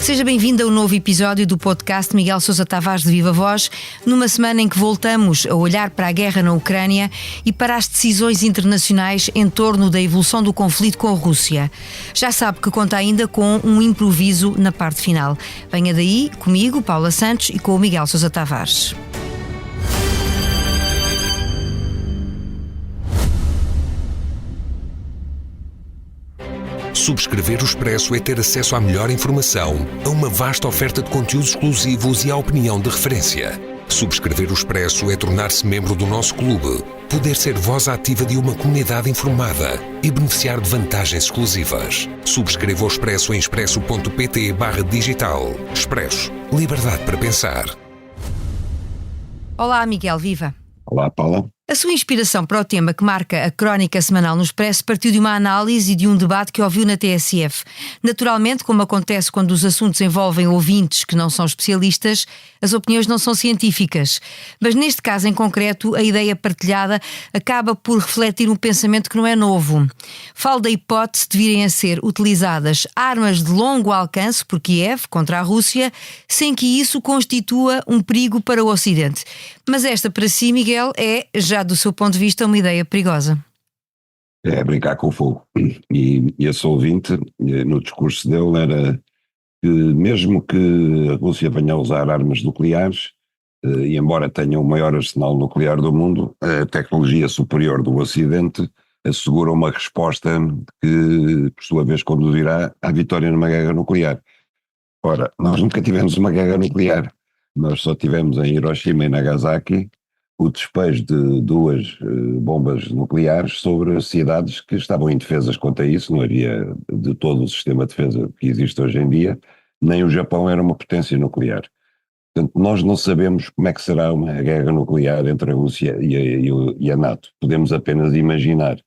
Seja bem-vindo ao novo episódio do podcast Miguel Sousa Tavares de Viva Voz, numa semana em que voltamos a olhar para a guerra na Ucrânia e para as decisões internacionais em torno da evolução do conflito com a Rússia. Já sabe que conta ainda com um improviso na parte final. Venha daí, comigo, Paula Santos, e com o Miguel Sousa Tavares. Subscrever o Expresso é ter acesso à melhor informação, a uma vasta oferta de conteúdos exclusivos e à opinião de referência. Subscrever o Expresso é tornar-se membro do nosso clube, poder ser voz ativa de uma comunidade informada e beneficiar de vantagens exclusivas. Subscreva o Expresso em expresso.pt/digital. Expresso. Liberdade para pensar. Olá, Miguel, viva! Olá, Paula. A sua inspiração para o tema que marca a crónica semanal no Expresso partiu de uma análise e de um debate que ouviu na TSF. Naturalmente, como acontece quando os assuntos envolvem ouvintes que não são especialistas, as opiniões não são científicas. Mas neste caso em concreto, a ideia partilhada acaba por refletir um pensamento que não é novo. Falo da hipótese de virem a ser utilizadas armas de longo alcance por Kiev contra a Rússia, sem que isso constitua um perigo para o Ocidente. Mas esta, para si, Miguel, é, já do seu ponto de vista, uma ideia perigosa. É brincar com o fogo. E esse ouvinte, no discurso dele, era que mesmo que a Rússia venha a usar armas nucleares, e embora tenha o maior arsenal nuclear do mundo, a tecnologia superior do Ocidente assegura uma resposta que, por sua vez, conduzirá à vitória numa guerra nuclear. Ora, nós nunca tivemos uma guerra nuclear. Nós só tivemos em Hiroshima e Nagasaki o despejo de duas bombas nucleares sobre cidades que estavam indefesas quanto a isso. Não havia de todo o sistema de defesa que existe hoje em dia, nem o Japão era uma potência nuclear. Portanto, nós não sabemos como é que será uma guerra nuclear entre a Rússia e a NATO. Podemos apenas imaginar,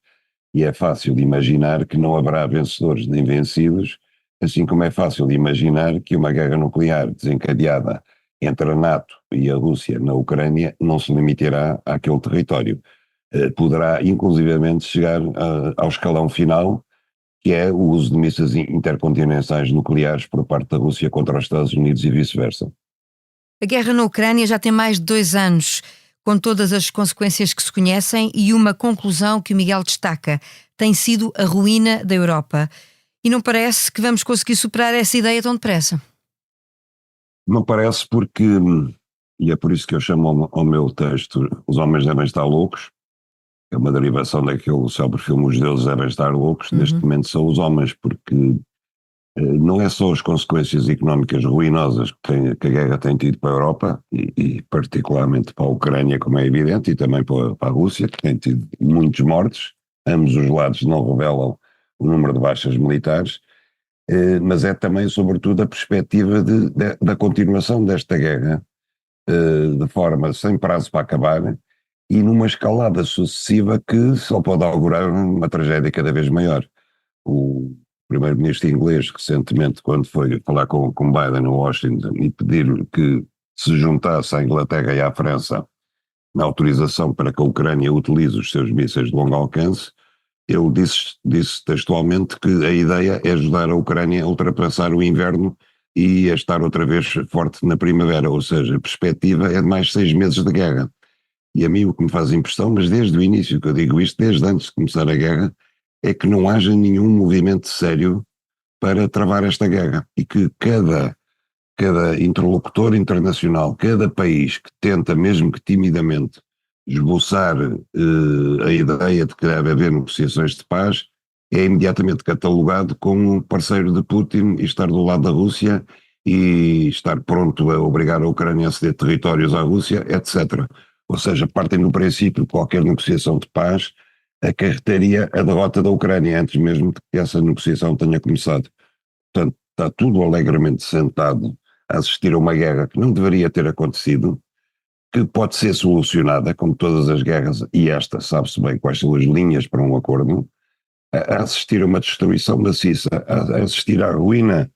e é fácil de imaginar que não haverá vencedores nem vencidos, assim como é fácil de imaginar que uma guerra nuclear desencadeada entre a NATO e a Rússia na Ucrânia não se limitará àquele território. Poderá inclusivamente chegar ao escalão final, que é o uso de mísseis intercontinentais nucleares por parte da Rússia contra os Estados Unidos e vice-versa. A guerra na Ucrânia já tem mais de 2 anos, com todas as consequências que se conhecem, e uma conclusão que o Miguel destaca: tem sido a ruína da Europa. E não parece que vamos conseguir superar essa ideia tão depressa. Não parece porque, e é por isso que eu chamo ao meu texto Os Homens Devem Estar Loucos, é uma derivação daquele célebre filme Os Deuses Devem Estar Loucos. Neste momento são os homens, porque não é só as consequências económicas ruinosas que a guerra tem tido para a Europa, e particularmente para a Ucrânia, como é evidente, e também para a Rússia, que tem tido muitos mortos. Ambos os lados não revelam o número de baixas militares, mas é também, sobretudo, a perspectiva da continuação desta guerra de forma sem prazo para acabar e numa escalada sucessiva que só pode augurar uma tragédia cada vez maior. O primeiro-ministro inglês, recentemente, quando foi falar com Biden em Washington e pedir que se juntasse à Inglaterra e à França na autorização para que a Ucrânia utilize os seus mísseis de longo alcance, ele disse textualmente que a ideia é ajudar a Ucrânia a ultrapassar o inverno e a estar outra vez forte na primavera, ou seja, a perspectiva é de mais 6 meses de guerra. E a mim o que me faz impressão, mas desde o início que eu digo isto, desde antes de começar a guerra, é que não haja nenhum movimento sério para travar esta guerra e que cada interlocutor internacional, cada país que tenta, mesmo que timidamente, esboçar a ideia de que deve haver negociações de paz, é imediatamente catalogado como parceiro de Putin e estar do lado da Rússia e estar pronto a obrigar a Ucrânia a ceder territórios à Rússia, etc. Ou seja, partem do princípio que qualquer negociação de paz acarretaria a derrota da Ucrânia antes mesmo de que essa negociação tenha começado. Portanto, está tudo alegremente sentado a assistir a uma guerra que não deveria ter acontecido, que pode ser solucionada, como todas as guerras, e esta sabe-se bem quais são as linhas para um acordo, a assistir a uma destruição maciça, a assistir à ruína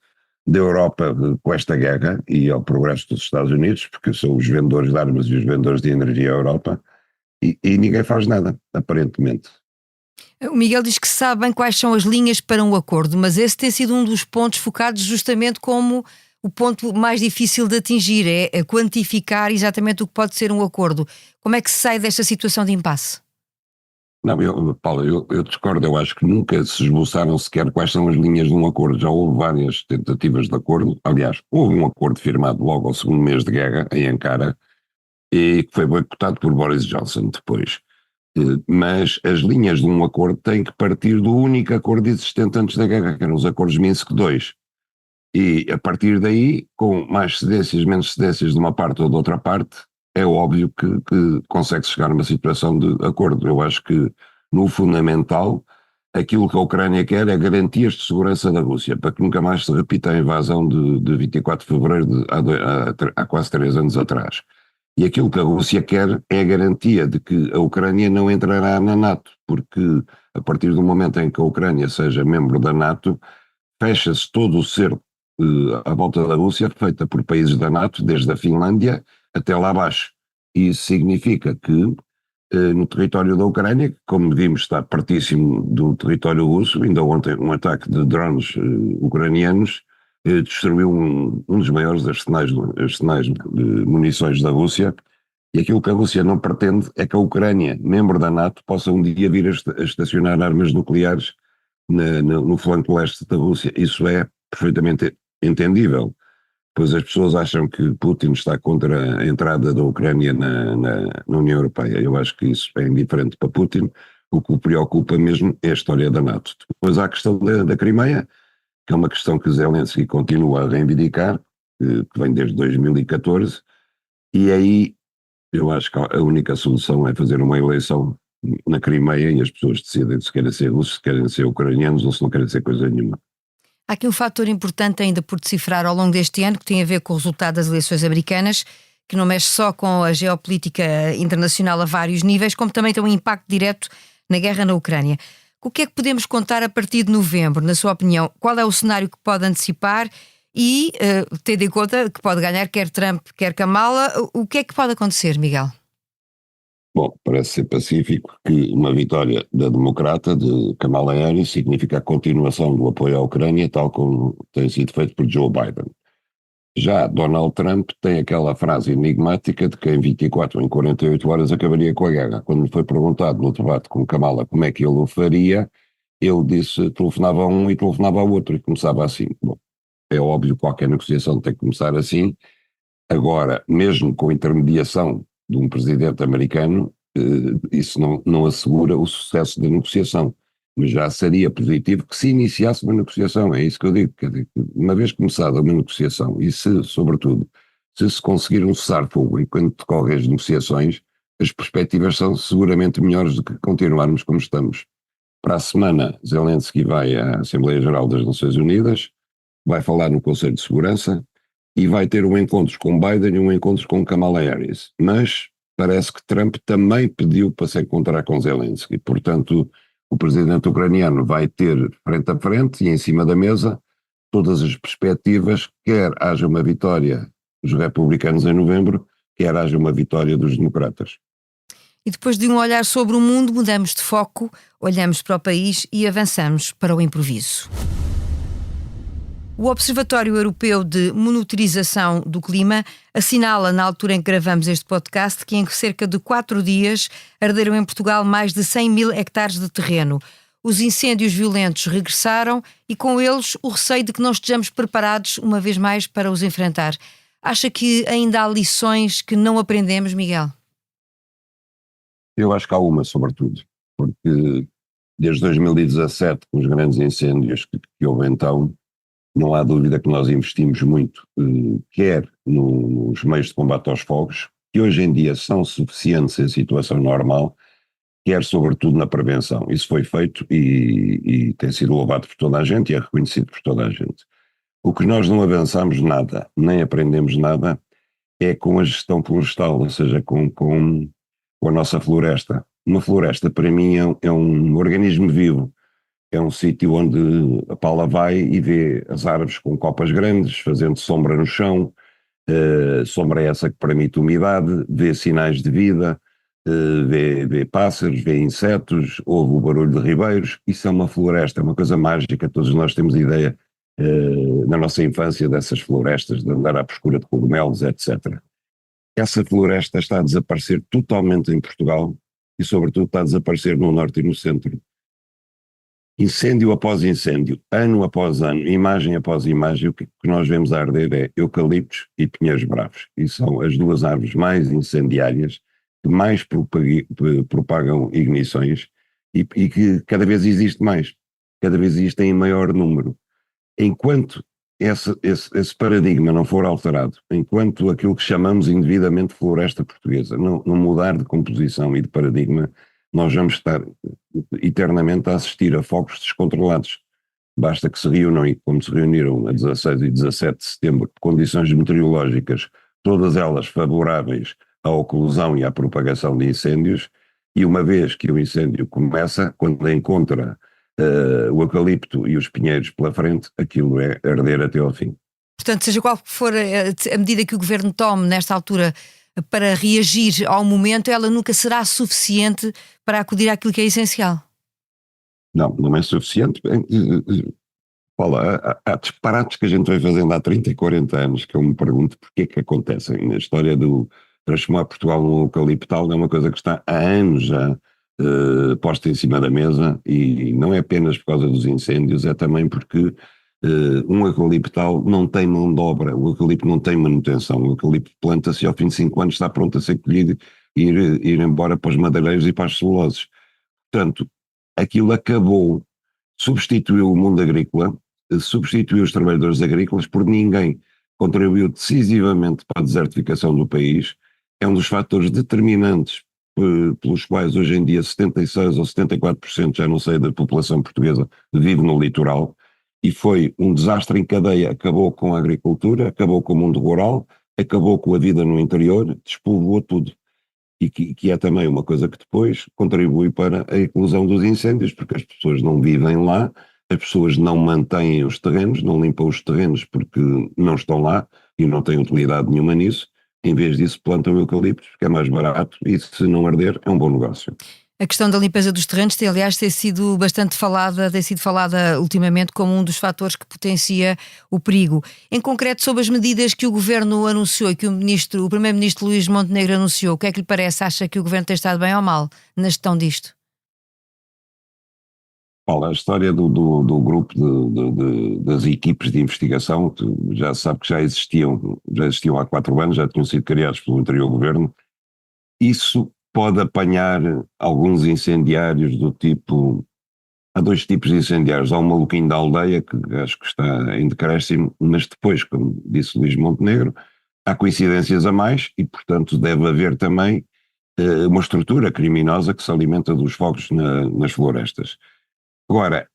da Europa com esta guerra e ao progresso dos Estados Unidos, porque são os vendedores de armas e os vendedores de energia à Europa, e ninguém faz nada, aparentemente. O Miguel diz que sabem quais são as linhas para um acordo, mas esse tem sido um dos pontos focados justamente como o ponto mais difícil de atingir, é quantificar exatamente o que pode ser um acordo. Como é que se sai desta situação de impasse? Não, Paulo, eu discordo. Eu acho que nunca se esboçaram sequer quais são as linhas de um acordo. Já houve várias tentativas de acordo. Aliás, houve um acordo firmado logo ao segundo mês de guerra, em Ankara, e que foi boicotado por Boris Johnson depois. Mas as linhas de um acordo têm que partir do único acordo existente antes da guerra, que eram os acordos Minsk II. E a partir daí, com mais cedências, menos cedências de uma parte ou de outra parte, é óbvio que consegue chegar a uma situação de acordo. Eu acho que, no fundamental, aquilo que a Ucrânia quer é garantias de segurança da Rússia, para que nunca mais se repita a invasão de 24 de fevereiro há quase 3 anos atrás. E aquilo que a Rússia quer é a garantia de que a Ucrânia não entrará na NATO, porque a partir do momento em que a Ucrânia seja membro da NATO, fecha-se todo o cerco à volta da Rússia, feita por países da NATO, desde a Finlândia até lá abaixo. E isso significa que no território da Ucrânia, que, como vimos, está pertíssimo do território russo, ainda ontem um ataque de drones ucranianos destruiu um dos maiores arsenais de munições da Rússia, e aquilo que a Rússia não pretende é que a Ucrânia, membro da NATO, possa um dia vir a estacionar armas nucleares no flanco leste da Rússia. Isso é perfeitamente entendível, pois as pessoas acham que Putin está contra a entrada da Ucrânia na União Europeia. Eu acho que isso é indiferente para Putin. O que o preocupa mesmo é a história da NATO. Depois há a questão da Crimeia, que é uma questão que Zelensky continua a reivindicar, que vem desde 2014, e aí eu acho que a única solução é fazer uma eleição na Crimeia e as pessoas decidem se querem ser russos, se querem ser ucranianos ou se não querem ser coisa nenhuma. Há aqui um fator importante ainda por decifrar ao longo deste ano, que tem a ver com o resultado das eleições americanas, que não mexe só com a geopolítica internacional a vários níveis, como também tem um impacto direto na guerra na Ucrânia. O que é que podemos contar a partir de novembro, na sua opinião? Qual é o cenário que pode antecipar e, tendo em conta que pode ganhar quer Trump, quer Kamala, o que é que pode acontecer, Miguel? Bom, parece ser pacífico que uma vitória da democrata, de Kamala Harris, significa a continuação do apoio à Ucrânia, tal como tem sido feito por Joe Biden. Já Donald Trump tem aquela frase enigmática de que em 24 ou em 48 horas acabaria com a guerra. Quando lhe foi perguntado no debate com Kamala como é que ele o faria, ele disse, telefonava a um e telefonava ao outro, e começava assim. Bom, é óbvio que qualquer negociação tem que começar assim. Agora, mesmo com a intermediação de um presidente americano, isso não assegura o sucesso da negociação. Mas já seria positivo que se iniciasse uma negociação, é isso que eu digo. Quer dizer, uma vez começada uma negociação, e se, sobretudo, se conseguir um cessar-fogo enquanto decorrem as negociações, as perspectivas são seguramente melhores do que continuarmos como estamos. Para a semana, Zelensky vai à Assembleia Geral das Nações Unidas, vai falar no Conselho de Segurança e vai ter um encontro com Biden e um encontro com Kamala Harris. Mas parece que Trump também pediu para se encontrar com Zelensky. Portanto, o presidente ucraniano vai ter frente a frente e em cima da mesa todas as perspectivas, quer haja uma vitória dos republicanos em novembro, quer haja uma vitória dos democratas. E depois de um olhar sobre o mundo, mudamos de foco, olhamos para o país e avançamos para o improviso. O Observatório Europeu de Monitorização do Clima assinala, na altura em que gravamos este podcast, que em cerca de 4 dias arderam em Portugal mais de 100 mil hectares de terreno. Os incêndios violentos regressaram e com eles o receio de que não estejamos preparados uma vez mais para os enfrentar. Acha que ainda há lições que não aprendemos, Miguel? Eu acho que há uma, sobretudo, porque desde 2017, com os grandes incêndios que houve então, não há dúvida que nós investimos muito, quer nos meios de combate aos fogos, que hoje em dia são suficientes em situação normal, quer sobretudo na prevenção. Isso foi feito e tem sido louvado por toda a gente e é reconhecido por toda a gente. O que nós não avançamos nada, nem aprendemos nada, é com a gestão florestal, ou seja, com a nossa floresta. Uma floresta, para mim, é um organismo vivo. É um sítio onde a Paula vai e vê as árvores com copas grandes, fazendo sombra no chão, sombra essa que permite umidade, vê sinais de vida, vê pássaros, vê insetos, ouve o barulho de ribeiros. Isso é uma floresta, é uma coisa mágica. Todos nós temos ideia na nossa infância, dessas florestas, de andar à procura de cogumelos, etc. Essa floresta está a desaparecer totalmente em Portugal e, sobretudo, está a desaparecer no norte e no centro. Incêndio após incêndio, ano após ano, imagem após imagem, o que nós vemos a arder é eucaliptos e pinheiros bravos. E são as duas árvores mais incendiárias, que mais propagam ignições e que cada vez existe mais, cada vez existem em maior número. Enquanto esse paradigma não for alterado, enquanto aquilo que chamamos indevidamente floresta portuguesa não mudar de composição e de paradigma, nós vamos estar eternamente a assistir a fogos descontrolados. Basta que se reúnam, e como se reuniram a 16 e 17 de setembro, condições meteorológicas, todas elas favoráveis à oclusão e à propagação de incêndios, e uma vez que o incêndio começa, quando encontra o eucalipto e os pinheiros pela frente, aquilo é arder até ao fim. Portanto, seja qual for a medida que o Governo tome nesta altura para reagir ao momento, ela nunca será suficiente para acudir àquilo que é essencial. Não é suficiente. Paula, há disparates que a gente vai fazendo há 30 e 40 anos que eu me pergunto porque é que acontecem. A história do transformar Portugal num eucaliptal é uma coisa que está há anos já posta em cima da mesa, e não é apenas por causa dos incêndios, é também porque um eucaliptal não tem mão de obra, o eucalipto não tem manutenção, o eucalipto planta-se e ao fim de 5 anos está pronto a ser colhido e ir embora para os madeireiros e para as celuloses. Portanto, aquilo acabou, substituiu o mundo agrícola, substituiu os trabalhadores agrícolas por ninguém, contribuiu decisivamente para a desertificação do país, é um dos fatores determinantes pelos quais hoje em dia 76% ou 74%, já não sei, da população portuguesa vive no litoral, e foi um desastre em cadeia. Acabou com a agricultura, acabou com o mundo rural, acabou com a vida no interior, despovoou tudo. E que é também uma coisa que depois contribui para a eclosão dos incêndios, porque as pessoas não vivem lá, as pessoas não mantêm os terrenos, não limpam os terrenos porque não estão lá e não têm utilidade nenhuma nisso. Em vez disso, plantam eucaliptos, que é mais barato, e se não arder, é um bom negócio. A questão da limpeza dos terrenos tem, aliás, sido falada ultimamente como um dos fatores que potencia o perigo. Em concreto, sobre as medidas que o Governo anunciou e que o Primeiro-Ministro Luís Montenegro anunciou, o que é que lhe parece? Acha que o Governo tem estado bem ou mal na gestão disto? Paulo, a história do grupo das equipes de investigação, tu já sabe que já existiam há 4 anos, já tinham sido criados pelo anterior governo. Isso pode apanhar alguns incendiários do tipo... Há 2 tipos de incendiários. Há um maluquinho da aldeia, que acho que está em decréscimo, mas depois, como disse Luís Montenegro, há coincidências a mais e, portanto, deve haver também uma estrutura criminosa que se alimenta dos fogos nas florestas. Agora,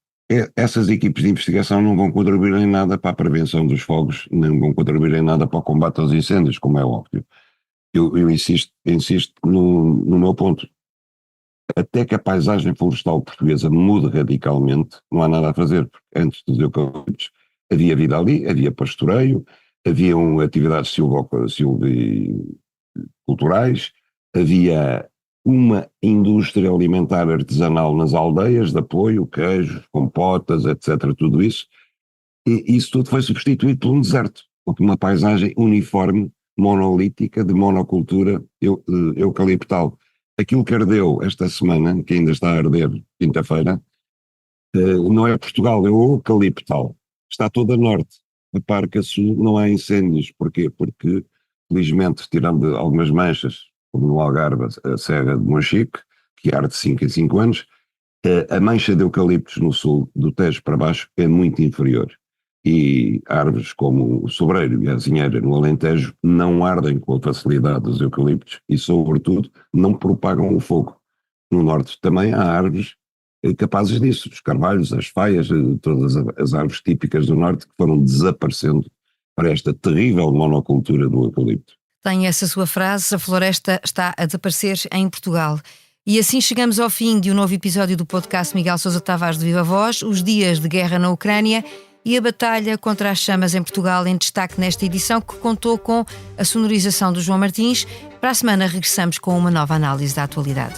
essas equipes de investigação não vão contribuir em nada para a prevenção dos fogos, não vão contribuir em nada para o combate aos incêndios, como é óbvio. Eu insisto no meu ponto. Até que a paisagem florestal portuguesa mude radicalmente, não há nada a fazer, porque antes dos eucaliptos havia vida ali, havia pastoreio, haviam atividades silviculturais, havia uma indústria alimentar artesanal nas aldeias, de apoio, queijos, compotas, etc., tudo isso, e isso tudo foi substituído por um deserto, uma paisagem uniforme, monolítica, de monocultura eucaliptal. Aquilo que ardeu esta semana, que ainda está a arder quinta-feira, não é Portugal, é o eucaliptal, está todo a norte, a par que a sul não há incêndios. Porquê? Porque, felizmente, tirando algumas manchas, como no Algarve, a Serra de Monchique, que arde 5 em 5 anos, a mancha de eucaliptos no sul, do Tejo para baixo, é muito inferior. E árvores como o sobreiro e a azinheira no Alentejo não ardem com a facilidade dos eucaliptos e, sobretudo, não propagam o fogo. No norte também há árvores capazes disso, os carvalhos, as faias, todas as árvores típicas do norte que foram desaparecendo para esta terrível monocultura do eucalipto. Tem essa sua frase, a floresta está a desaparecer em Portugal. E assim chegamos ao fim de um novo episódio do podcast Miguel Sousa Tavares de Viva Voz, os dias de guerra na Ucrânia e a batalha contra as chamas em Portugal, em destaque nesta edição que contou com a sonorização do João Martins. Para a semana regressamos com uma nova análise da atualidade.